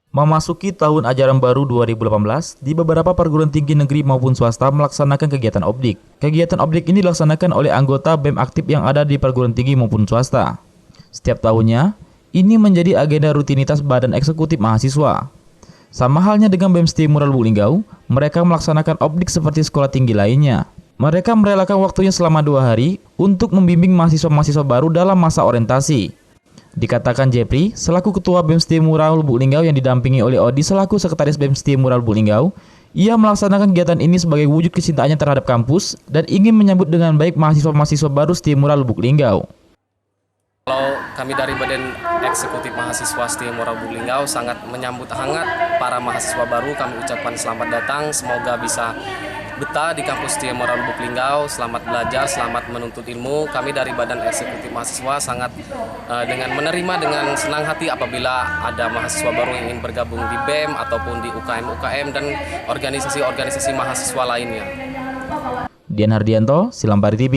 Memasuki tahun ajaran baru 2018, di beberapa perguruan tinggi negeri maupun swasta melaksanakan kegiatan obdik. Kegiatan obdik ini dilaksanakan oleh anggota BEM aktif yang ada di perguruan tinggi maupun swasta. Setiap tahunnya, ini menjadi agenda rutinitas Badan Eksekutif Mahasiswa. Sama halnya dengan BEM STI Mural Lubuk Linggau, mereka melaksanakan obdik seperti sekolah tinggi lainnya. Mereka merelakan waktunya selama 2 hari untuk membimbing mahasiswa-mahasiswa baru dalam masa orientasi. Dikatakan Jepri, selaku Ketua BEM STI Mural Lubuk Linggau yang didampingi oleh Odi selaku Sekretaris BEM STI Mural Lubuk Linggau, ia melaksanakan kegiatan ini sebagai wujud kecintaannya terhadap kampus dan ingin menyambut dengan baik mahasiswa-mahasiswa baru STI Mural Lubuk Linggau. Kalau kami dari Badan Eksekutif Mahasiswa STI Mural Lubuk Linggau sangat menyambut hangat para mahasiswa baru. Kami ucapkan selamat datang, semoga bisa betah di kampus STI Mural Lubuk Linggau, selamat belajar, selamat menuntut ilmu. Kami dari Badan Eksekutif Mahasiswa sangat dengan menerima dengan senang hati apabila ada mahasiswa baru yang ingin bergabung di BEM ataupun di UKM-UKM dan organisasi-organisasi mahasiswa lainnya. Dian Hardianto, Silambari TV.